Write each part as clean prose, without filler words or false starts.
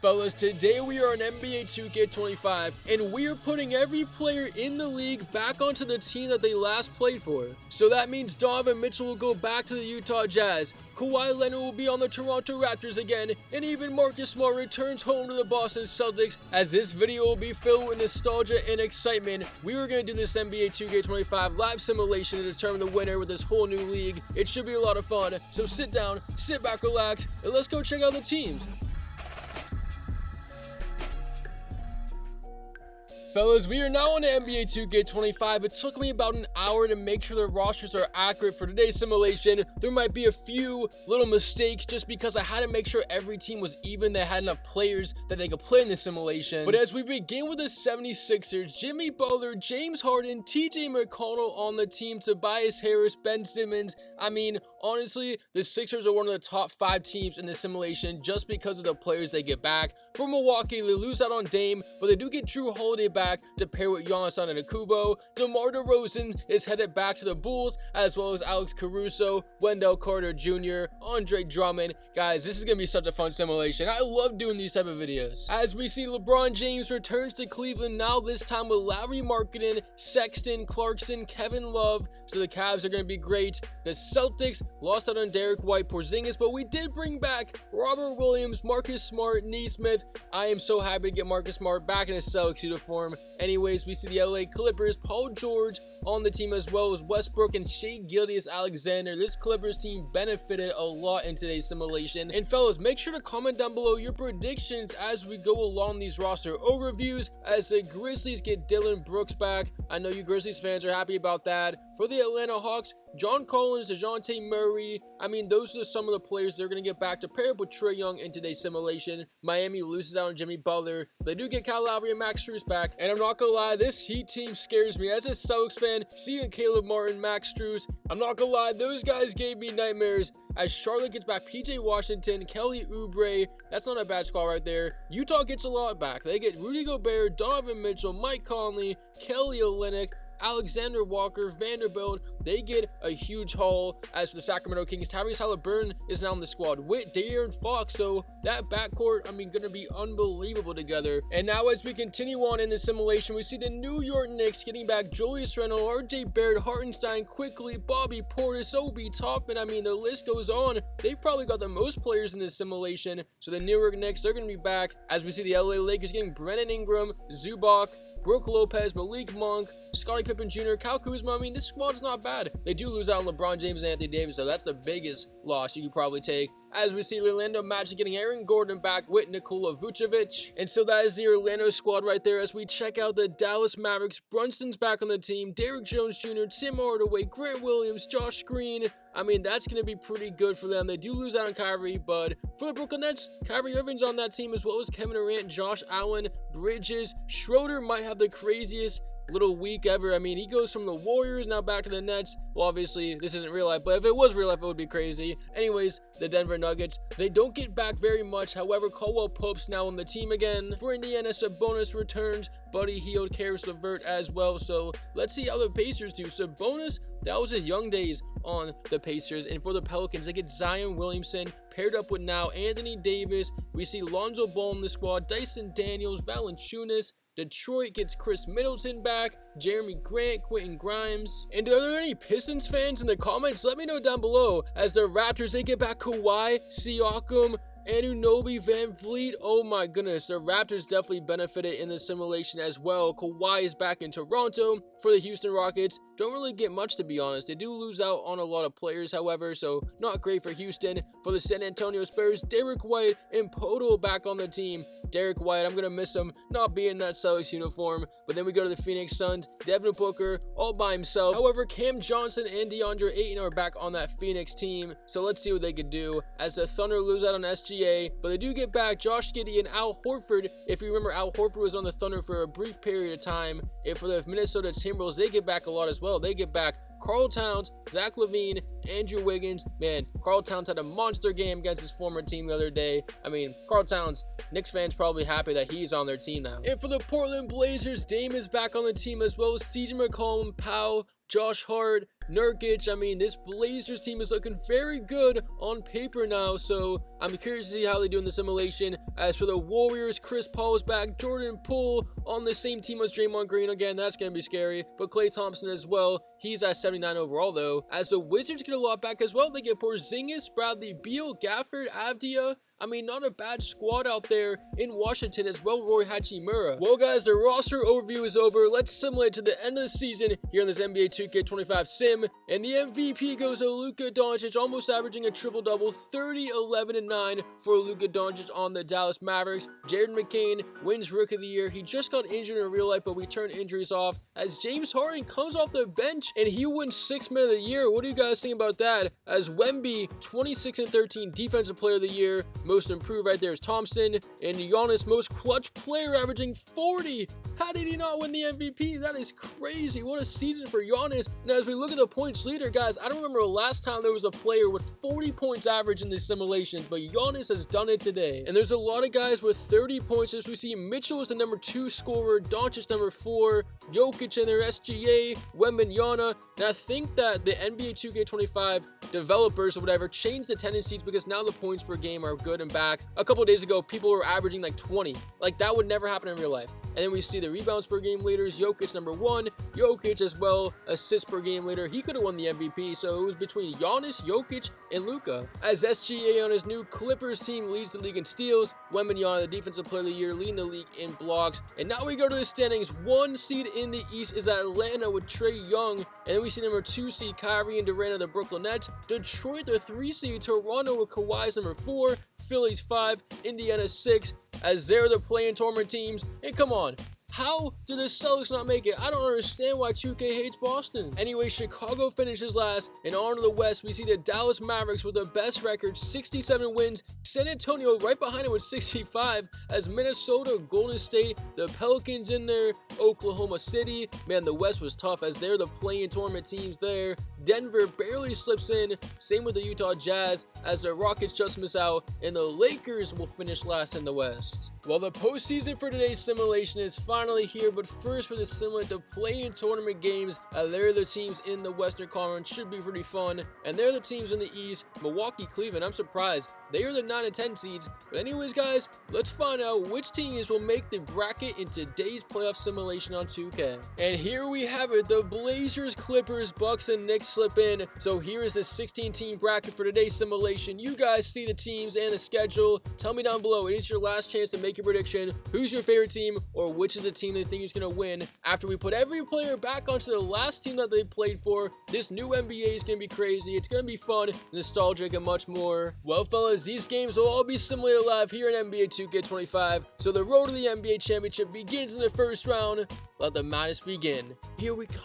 Fellas, today we are on NBA 2K25, and we are putting every player in the league back onto the team that they last played for. So that means Donovan Mitchell will go back to the Utah Jazz, Kawhi Leonard will be on the Toronto Raptors again, and even Marcus Smart returns home to the Boston Celtics. As this video will be filled with nostalgia and excitement, we are going to do this NBA 2K25 live simulation to determine the winner with this whole new league. It should be a lot of fun, so sit down, sit back, relax, and let's go check out the teams. Fellas, we are now on the NBA 2K25. It took me about an hour to make sure the rosters are accurate for today's simulation. There might be a few little mistakes just because I had to make sure every team was even, that had enough players that they could play in this simulation. But as we begin with the 76ers, Jimmy Butler, James Harden, TJ McConnell on the team, Tobias Harris, Ben Simmons. I mean, honestly, the Sixers are one of the top 5 teams in this simulation just because of the players they get back. For Milwaukee, they lose out on Dame, but they do get Jrue Holiday back to pair with Giannis Antetokounmpo. DeMar DeRozan is headed back to the Bulls, as well as Alex Caruso, Wendell Carter Jr., Andre Drummond. Guys, this is going to be such a fun simulation. I love doing these type of videos. As we see, LeBron James returns to Cleveland, now this time with Lauri Markkanen, Sexton, Clarkson, Kevin Love. So the Cavs are going to be great. The Celtics lost out on Derek White, Porzingis, but we did bring back Robert Williams, Marcus Smart, Nesmith. I am so happy to get Marcus Smart back in his Celtics uniform. Anyways, we see the LA Clippers, Paul George on the team, as well as Westbrook and Shai Gilgeous-Alexander. This Clippers team benefited a lot in today's simulation. And fellas, make sure to comment down below your predictions as we go along these roster overviews, as the Grizzlies get Dillon Brooks back. I know you Grizzlies fans are happy about that. For the Atlanta Hawks, John Collins, DeJounte Murray. I mean, those are some of the players they're going to get back to pair up with Trae Young in today's simulation. Miami loses out on Jimmy Butler. They do get Kyle Lowry and Max Strus back. And I'm not going to lie, this Heat team scares me. As a Celtics fan, seeing Caleb Martin, Max Strus, I'm not going to lie, those guys gave me nightmares. As Charlotte gets back PJ Washington, Kelly Oubre. That's not a bad squad right there. Utah gets a lot back. They get Rudy Gobert, Donovan Mitchell, Mike Conley, Kelly Olynyk, Alexander Walker, Vanderbilt. They get a huge haul. As for the Sacramento Kings, Tyrese Haliburton is now on the squad with De'Aaron Fox. So that backcourt, I mean, going to be unbelievable together. And now as we continue on in the simulation, we see the New York Knicks getting back Julius Randle, RJ Barrett, Hartenstein, Quickly, Bobby Portis, Obi Toppin. I mean, the list goes on. They probably got the most players in this simulation. So the New York Knicks, they're going to be back. As we see the LA Lakers getting Brandon Ingram, Zubac, Brook Lopez, Malik Monk, Scottie Pippen Jr., Kyle Kuzma. I mean, this squad is not bad. They do lose out on LeBron James and Anthony Davis, so that's the biggest loss you could probably take. As we see the Orlando Magic getting Aaron Gordon back with Nikola Vucevic. And so that is the Orlando squad right there. As we check out the Dallas Mavericks, Brunson's back on the team, Derrick Jones Jr., Tim Hardaway, Grant Williams, Josh Green. I mean, that's going to be pretty good for them. They do lose out on Kyrie, but for the Brooklyn Nets, Kyrie Irving's on that team, as well as Kevin Durant, Josh Allen, Bridges. Schroeder might have the craziest little week ever. I mean, he goes from the Warriors now back to the Nets. Well, obviously this isn't real life, but if it was real life, it would be crazy. Anyways, the Denver Nuggets, they don't get back very much. However, Caldwell Pope's now on the team again. For Indiana, Sabonis returns, Buddy Hield, Caris LeVert as well. So let's see how the Pacers do. Sabonis, that was his young days on the Pacers. And for the Pelicans, they get Zion Williamson paired up with now Anthony Davis. We see Lonzo Ball in the squad, Dyson Daniels, Valanciunas. Detroit gets Chris Middleton back, Jeremy Grant, Quentin Grimes. And are there any Pistons fans in the comments? Let me know down below. As the Raptors, they get back Kawhi, Siakam, Anunoby, Van Vliet. Oh my goodness, the Raptors definitely benefited in the simulation as well. Kawhi is back in Toronto. For the Houston Rockets, don't really get much, to be honest. They do lose out on a lot of players, however, so not great for Houston. For the San Antonio Spurs, Derek White and Poto back on the team. Derek White, I'm going to miss him not being in that Celtics uniform. But then we go to the Phoenix Suns, Devin Booker all by himself. However, Cam Johnson and DeAndre Ayton are back on that Phoenix team. So let's see what they could do, as the Thunder lose out on SGA. But they do get back Josh Giddey and Al Horford. If you remember, Al Horford was on the Thunder for a brief period of time. And for the Minnesota Timberwolves, they get back a lot as well. They get back Karl Towns, Zach LaVine, Andrew Wiggins. Man, Karl Towns had a monster game against his former team the other day. I mean, Karl Towns, Knicks fans probably happy that he's on their team now. And for the Portland Blazers, Dame is back on the team, as well as CJ McCollum, Powell, Josh Hart, Nurkic. I mean, this Blazers team is looking very good on paper now, so I'm curious to see how they do in the simulation. As for the Warriors, Chris Paul is back, Jordan Poole on the same team as Draymond Green. Again, that's going to be scary, but Klay Thompson as well. He's at 79 overall, though. As the Wizards get a lot back as well, they get Porzingis, Bradley Beal, Gafford, Avdia. I mean, not a bad squad out there in Washington as well, Roy Hachimura. Well, guys, the roster overview is over. Let's simulate to the end of the season here in this NBA 2K25 sim. And the MVP goes to Luka Doncic, almost averaging a triple-double, 30, 11, and 9 for Luka Doncic on the Dallas Mavericks. Jared McCain wins Rookie of the Year. He just got injured in real life, but we turn injuries off as James Harden comes off the bench and he wins 6th Man of the Year. What do you guys think about that? As Wemby, 26 and 13, Defensive Player of the Year. Most improved right there is Thompson, and Giannis, most clutch player, averaging 40. How did he not win the MVP? That is crazy. What a season for Giannis. Now, as we look at the points leader, guys, I don't remember the last time there was a player with 40 points average in these simulations, but Giannis has done it today. And there's a lot of guys with 30 points. As we see, Mitchell is the number 2 scorer, Doncic number 4, Jokic in their SGA, Wembanyama. And I think that the NBA 2K25 developers or whatever changed the tendencies because now the points per game are good and back. A couple days ago, people were averaging like 20. Like, that would never happen in real life. And then we see the rebounds per game leaders, Jokic number 1, Jokic as well, assists per game leader. He could have won the MVP, so it was between Giannis, Jokic, and Luka. As SGA on his new Clippers team leads the league in steals, Wembanyama, the Defensive Player of the Year, leading the league in blocks. And now we go to the standings. 1 seed in the East is Atlanta with Trae Young, and then we see number 2 seed Kyrie and Durant of the Brooklyn Nets. Detroit, the 3 seed, Toronto with Kawhi's number 4, Philly's 5, Indiana 6, as they're the play-in tournament teams. And come on, how did the Celtics not make it? I don't understand why 2K hates Boston. Anyway, Chicago finishes last, and on to the West, we see the Dallas Mavericks with the best record, 67 wins. San Antonio right behind it with 65, as Minnesota, Golden State, the Pelicans in there, Oklahoma City. Man, the West was tough as they're the play-in tournament teams there. Denver barely slips in, same with the Utah Jazz, as the Rockets just miss out, and the Lakers will finish last in the West. Well, the postseason for today's simulation is finally here, but first for the simulate the play-in tournament games, they're the teams in the Western Conference, should be pretty fun, and they're the teams in the East, Milwaukee, Cleveland. I'm surprised. They are the 9 and 10 seeds. But anyways, guys, let's find out which teams will make the bracket in today's playoff simulation on 2K. And here we have it. The Blazers, Clippers, Bucks, and Knicks slip in. So here is the 16-team bracket for today's simulation. You guys see the teams and the schedule. Tell me down below. It is your last chance to make your prediction. Who's your favorite team, or which is the team they think is going to win? After we put every player back onto the last team that they played for, this new NBA is going to be crazy. It's going to be fun, nostalgic, and much more. Well, fellas, these games will all be simulated live here in NBA 2K25. So the road to the NBA championship begins in the first round. Let the madness begin. Here we go.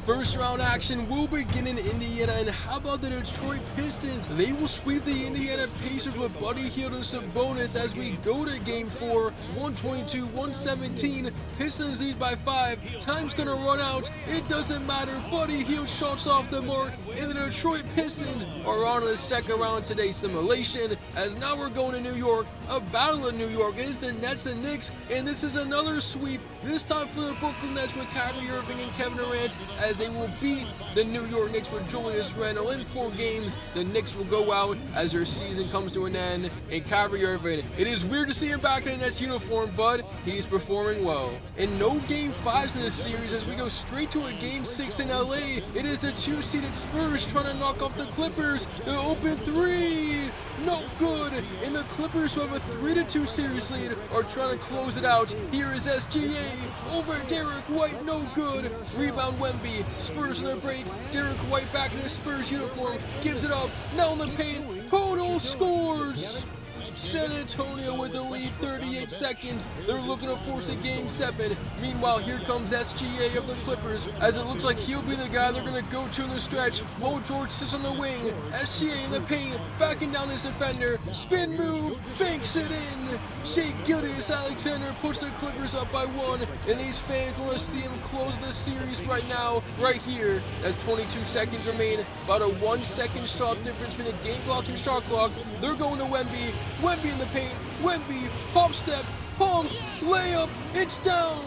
First round action will begin in Indiana, and how about the Detroit Pistons? They will sweep the Indiana Pacers with Buddy Hield and Sabonis as we go to game 4, 122-117. Pistons lead by 5. Time's gonna run out. It doesn't matter. Buddy Hield shots off the mark, and the Detroit Pistons are on to the second round of today's simulation. As now we're going to New York, a battle in New York. It is the Nets and Knicks, and this is another sweep. This time for the Brooklyn Nets with Kyrie Irving and Kevin Durant, as they will beat the New York Knicks with Julius Randle in 4 games. The Knicks will go out as their season comes to an end. And Kyrie Irving, it is weird to see him back in a Nets uniform, but he's performing well. And no game 5s in this series as we go straight to a game 6 in LA. It is the 2-seeded Spurs trying to knock off the Clippers. The open 3, no good. And the Clippers, who have a 3-2 series lead, are trying to close it out. Here is SGA over Derek White, no good. Rebound Wemby. Spurs in the break. Derek White back in his Spurs uniform. Gives it up. Now in the paint. Poto scores. San Antonio with the lead, 38 seconds. They're looking to force a game 7. Meanwhile, here comes SGA of the Clippers, as it looks like he'll be the guy they're going to go to in the stretch. Paul George sits on the wing. SGA in the paint, backing down his defender. Spin move, banks it in. Shea Gilgeous-Alexander puts the Clippers up by 1, and these fans want to see him close the series right now, right here, as 22 seconds remain. About a 1-second shot difference between the game clock and shot clock. They're going to Wemby. Wemby in the paint. Wemby, pop step, pump, layup, it's down.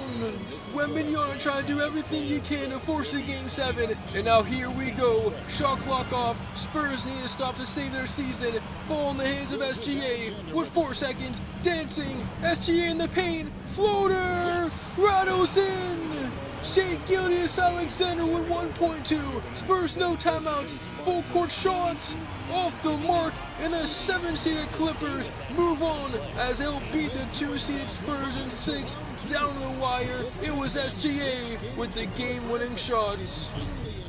Wembanyama trying to do everything he can to force a Game 7. And now here we go. Shot clock off. Spurs need to stop to save their season. Ball in the hands of SGA with 4 seconds. Dancing. SGA in the paint. Floater. Rattles in. Shea Gilgeous-Alexander with 1.2. Spurs no timeouts. Full court shots. Off the mark, and the 7-seeded Clippers move on as they'll beat the 2-seeded Spurs in 6. Down to the wire, it was SGA with the game-winning shots.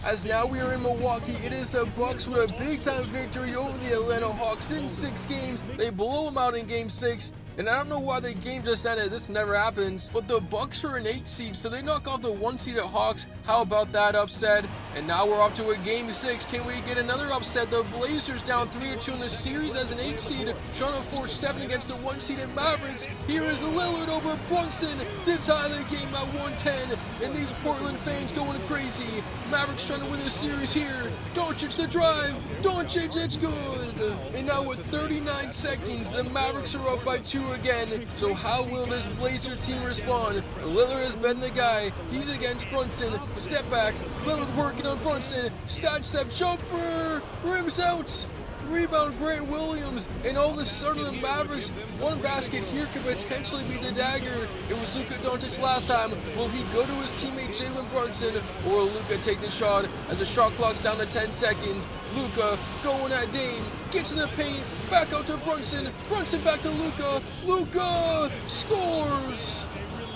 As now we are in Milwaukee, it is the Bucks with a big-time victory over the Atlanta Hawks in 6 games. They blow them out in Game 6. And I don't know why the game just ended, this never happens, but the Bucks are an 8 seed, so they knock off the 1-seeded Hawks. How about that upset? And now we're up to a Game 6. Can we get another upset? The Blazers down 3-2 in the series as an 8 seed, trying to force 7 against the 1-seeded Mavericks. Here is Lillard over Brunson to tie the game at 110, and these Portland fans going crazy. Mavericks trying to win the series here. Doncic the drive. Doncic, it's good. And now with 39 seconds, the Mavericks are up by 2 again. So how will this Blazers team respond? Lillard has been the guy. He's against Brunson. Step back. Lillard working on Brunson. Side step jumper. Rims out. Rebound Grant Williams, and all of a sudden the Mavericks, one basket here could potentially be the dagger. It was Luka Doncic last time. Will he go to his teammate Jalen Brunson, or will Luka take the shot as the shot clock's down to 10 seconds? Luka going at Dame, gets in the paint, back out to Brunson, Brunson back to Luka, Luka scores!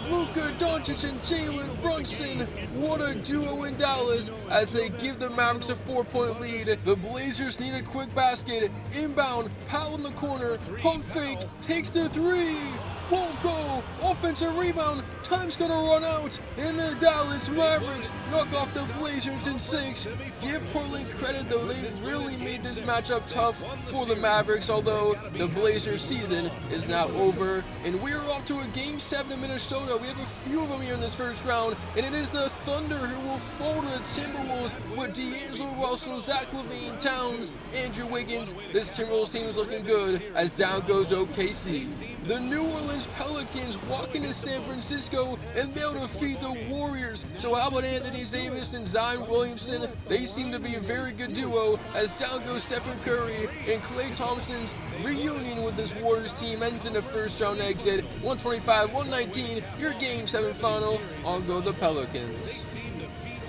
Luka Doncic and Jalen Brunson, what a duo in Dallas as they give the Mavericks a 4-point lead. The Blazers need a quick basket, inbound, Powell in the corner, pump fake, takes the 3, won't go, offensive rebound, time's gonna run out, and the Dallas Mavericks knock off the Blazers in 6. Give Portland credit though, they really made this matchup tough for the Mavericks, although the Blazers season is now over, and we're off to a Game 7 in Minnesota. We have a few of them here in this first round, and it is the Thunder who will fall to the Timberwolves with D'Angelo Russell, Zach LaVine, Towns, Andrew Wiggins. This Timberwolves team is looking good as down goes OKC. The New Orleans Pelicans walk into San Francisco and they'll defeat the Warriors. So how about Anthony Davis and Zion Williamson? They seem to be a very good duo as down goes Stephen Curry, and Klay Thompson's reunion with this Warriors team ends in a first round exit. 125-119, your Game 7 final. I'll go the Pelicans.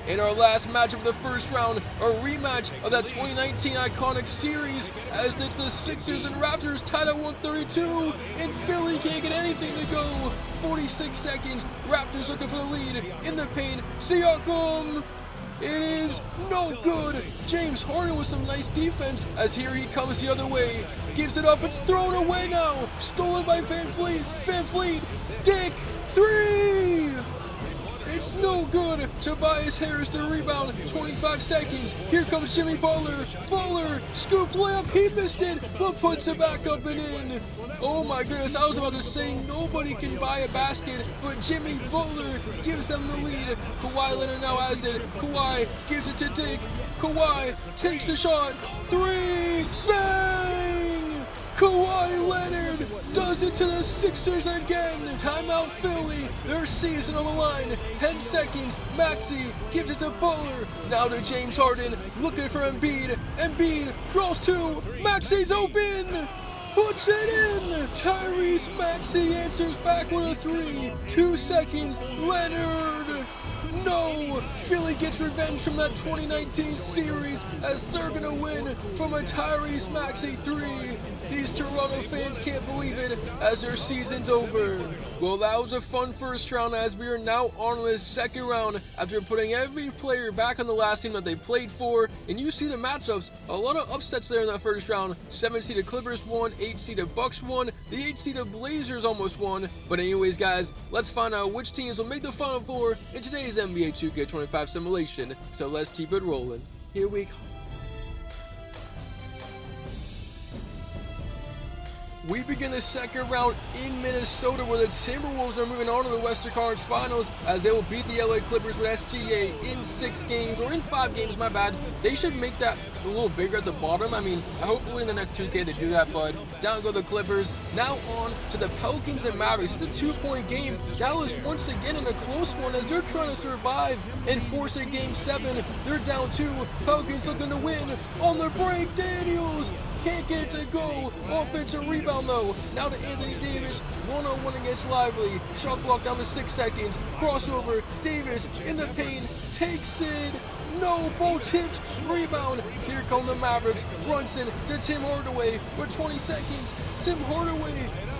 In our last matchup of the first round, a rematch of that 2019 iconic series, as it's the Sixers and Raptors tied at 132, and Philly can't get anything to go. 46 seconds, Raptors looking for the lead, in the paint, Siakam! It is no good. James Harden with some nice defense, as here he comes the other way. Gives it up, it's thrown away now. Stolen by Van Fleet. Van Fleet, Dick, 3! It's no good. Tobias Harris the rebound. 25 seconds. Here comes Jimmy Butler. Butler, scoop layup. He missed it, but puts it back up and in. Oh my goodness, I was about to say nobody can buy a basket, but Jimmy Butler gives them the lead. Kawhi Leonard now has it. Kawhi gives it to Dick. Kawhi takes the shot. 3, bang! Kawhi Leonard does it to the Sixers again. Timeout Philly, their season on the line. 10 seconds, Maxey gives it to Butler. Now to James Harden, looking for Embiid. Embiid draws 2, Maxey's open. Puts it in! Tyrese Maxey answers back with a 3. 2 seconds, Leonard! No! Philly gets revenge from that 2019 series as they're gonna win from a Tyrese Maxey 3. These Toronto fans can't believe it as their season's over. Well, that was a fun first round as we are now on to the second round after putting every player back on the last team that they played for. And you see the matchups, a lot of upsets there in that first round. 7-seeded Clippers won, 8-seeded Bucks won, the 8-seeded Blazers almost won. But anyways guys, let's find out which teams will make the Final Four in today's NBA 2K25 simulation. So let's keep it rolling. Here we go. We begin the second round in Minnesota, where the Timberwolves are moving on to the Western Conference Finals as they will beat the LA Clippers with SGA in 6 games, or in 5 games, my bad. They should make that a little bigger at the bottom. I mean, hopefully in the next 2K they do that, but down go the Clippers. Now on to the Pelicans and Mavericks. It's a 2-point game. Dallas once again in a close one as they're trying to survive and force a game 7. They're down 2. Pelicans looking to win on the break. Daniels can't get it to go. Offensive rebound though. Now to Anthony Davis. 1-on-1 against Lively. Shot clock down to 6 seconds. Crossover. Davis in the paint. Takes it. No, ball tipped. Rebound. Here come the Mavericks. Brunson to Tim Hardaway with 20 seconds. Tim Hardaway,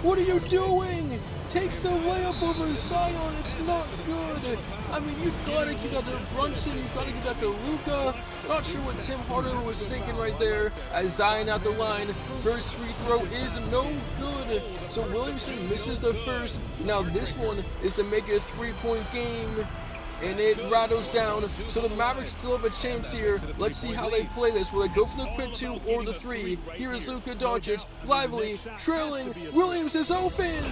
what are you doing? Takes the layup over Zion. It's not good. I mean, you gotta give that to Brunson. You gotta give that to Luka. Not sure what Tim Hardaway was thinking right there. As Zion at the line. First free throw is no good. So Williamson misses the first. Now this one is to make it a 3-point game. And it rattles down, so the Mavericks still have a chance here. Let's see how they play this. Will they go for the quick 2 or the 3? Here is Luka Doncic, Lively, trailing. Williams is open.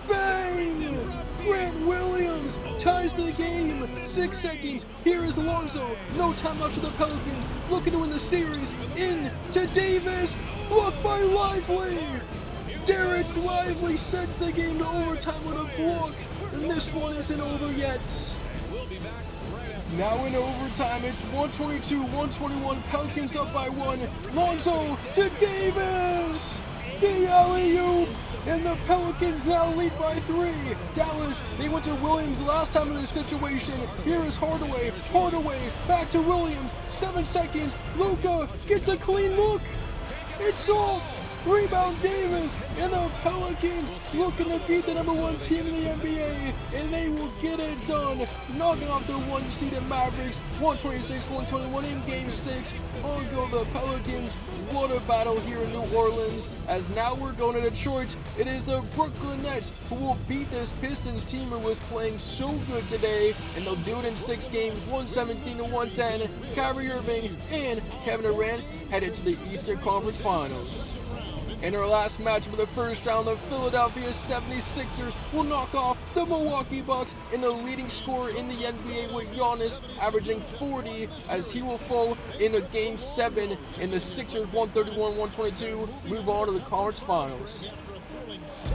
Bang! Grant Williams ties the game. 6 seconds. Here is Lonzo. No timeout for the Pelicans. Looking to win the series. In to Davis. Blocked by Lively. Derek Lively sends the game to overtime with a block. And this one isn't over yet. Now in overtime, it's 122-121, Pelicans up by 1. Lonzo to Davis! The alley-oop! And the Pelicans now lead by 3. Dallas, they went to Williams last time in this situation. Here is Hardaway. Hardaway back to Williams. 7 seconds. Luka gets a clean look. It's off. Rebound Davis, and the Pelicans looking to beat the #1 team in the NBA, and they will get it done, knocking off the 1-seeded Mavericks, 126-121 in Game 6. On go the Pelicans. What a battle here in New Orleans, as now we're going to Detroit. It is the Brooklyn Nets who will beat this Pistons team who was playing so good today, and they'll do it in 6 games, 117-110. Kyrie Irving and Kevin Durant headed to the Eastern Conference Finals. In our last match of the first round, the Philadelphia 76ers will knock off the Milwaukee Bucks in the leading scorer in the NBA with Giannis averaging 40 as he will fall in a Game 7 in the Sixers 131-122 move on to the conference finals.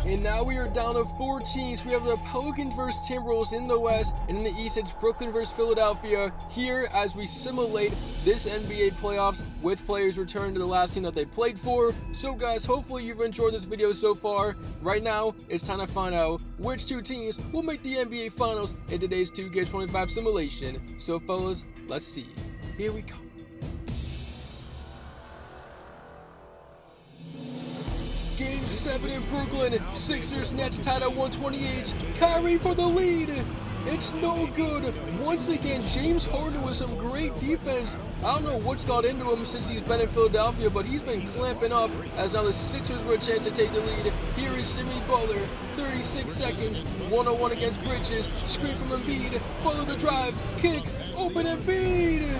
And now we are down to 4 teams. We have the Pelicans versus Timberwolves in the West, and in the East it's Brooklyn versus Philadelphia. Here as we simulate this NBA playoffs with players returning to the last team that they played for. So guys, hopefully you've enjoyed this video so far. Right now, it's time to find out which 2 teams will make the NBA Finals in today's 2K25 simulation. So fellas, let's see. Here we go. Game 7 in Brooklyn. Sixers Nets tied at 128. Kyrie for the lead. It's no good. Once again, James Harden with some great defense. I don't know what's got into him since he's been in Philadelphia, but he's been clamping up as now the Sixers were a chance to take the lead. Here is Jimmy Butler. 36 seconds. 1-on-1 against Bridges. Screen from Embiid. Butler the drive. Kick. Open Embiid.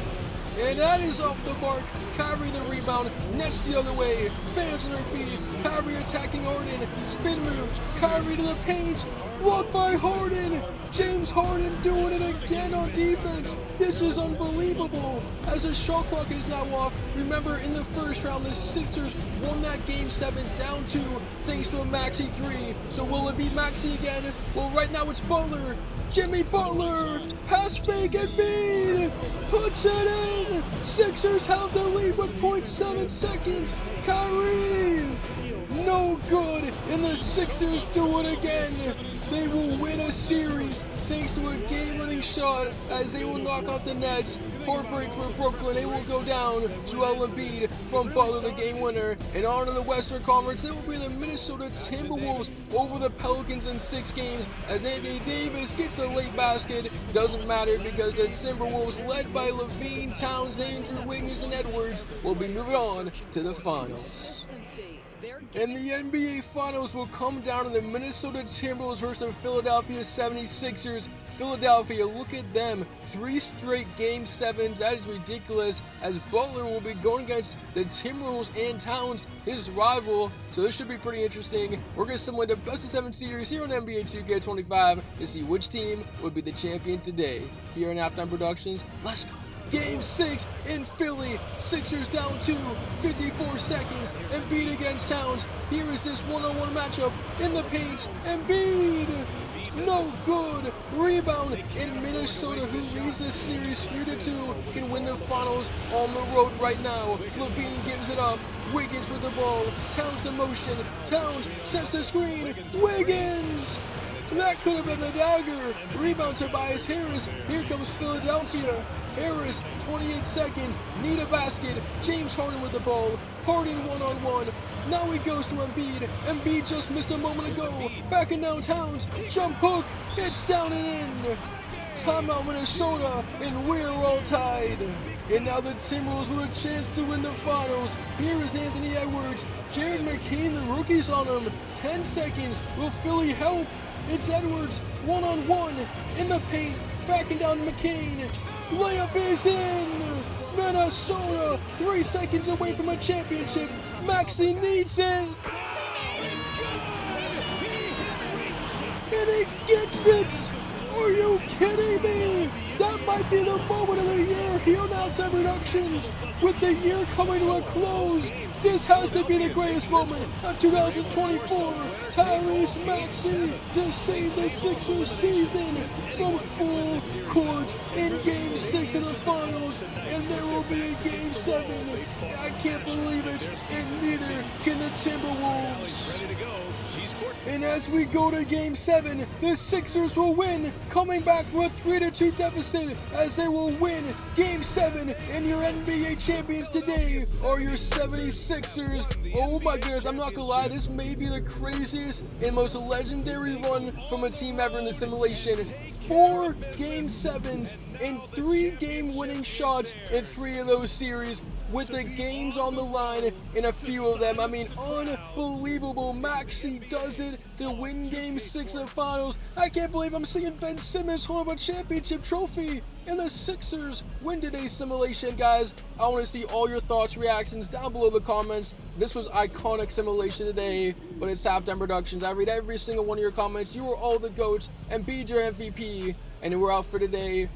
And that is off the mark. Kyrie the rebound. Nets the other way. Fans on their feet. Kyrie attacking Harden. Spin move. Kyrie to the paint. Blocked by Harden. James Harden doing it again on defense. This is unbelievable. As the shot clock is now off. Remember, in the first round, the Sixers won that Game 7 down 2 thanks to a Maxey 3. So will it be Maxey again? Well, right now it's Butler. Jimmy Butler, pass fake and Embiid, puts it in. Sixers have the lead with 0.7 seconds. Kyrie, no good, and the Sixers do it again. They will win a series thanks to a game-winning shot as they will knock off the Nets. Heartbreak for Brooklyn. They will go down to Joel Embiid from Butler, the game winner. And on to the Western Conference, it will be the Minnesota Timberwolves over the Pelicans in 6 games as Anthony Davis gets a late basket. Doesn't matter because the Timberwolves, led by LaVine, Towns, Andrew Wiggins, and Edwards, will be moving on to the finals. And the NBA Finals will come down to the Minnesota Timberwolves versus the Philadelphia 76ers. Philadelphia, look at them. 3 straight Game 7s. That is ridiculous, as Butler will be going against the Timberwolves and Towns, his rival. So this should be pretty interesting. We're going to simulate the best of 7 series here on NBA 2K25 to see which team would be the champion today. Here on Halftime Productions, let's go. Game 6 in Philly, Sixers down 2, 54 seconds, Embiid against Towns. Here is this one-on-one matchup in the paint, Embiid, no good. Rebound in Minnesota, who leads this series 3-2, can win the finals on the road right now. Levine gives it up, Wiggins with the ball, Towns the motion, Towns sets the screen, Wiggins! That could have been the dagger. Rebound to Tobias Harris. Here comes Philadelphia. Harris, 28 seconds, need a basket. James Harden with the ball. Harden one-on-one. Now he goes to Embiid. Embiid just missed a moment ago. Back in downtown. Jump hook. It's down and in. Timeout Minnesota, and we're all tied. And now the Timberwolves with a chance to win the finals. Here is Anthony Edwards. Jared McCain, the rookie's on him. 10 seconds. Will Philly help? It's Edwards, one-on-one, in the paint, backing down McCain. Layup is in! Minnesota, 3 seconds away from a championship. Maxey needs it! And he gets it! Are you kidding me? That might be the moment of the year here on Halftime Productions. With the year coming to a close, this has to be the greatest moment of 2024. Tyrese Maxey to save the Sixers season from full court in Game 6 of the Finals. And there will be a Game 7. I can't believe it. And neither can the Timberwolves. And as we go to Game 7, the Sixers will win, coming back from a 3-2 deficit, as they will win Game 7, and your NBA champions today are your 76ers. Oh my goodness, I'm not gonna lie, this may be the craziest and most legendary run from a team ever in the simulation. 4 Game 7s and 3 game winning shots in 3 of those series, with the games on the line in a few of them. I mean, unbelievable. Maxey does it to win Game 6 of the Finals. I can't believe I'm seeing Ben Simmons hold up a championship trophy. And the Sixers win today's simulation, guys. I want to see all your thoughts, reactions down below in the comments. This was iconic simulation today, but it's Halftime Productions. I read every single one of your comments. You are all the GOATs, and be your MVP. And we're out for today.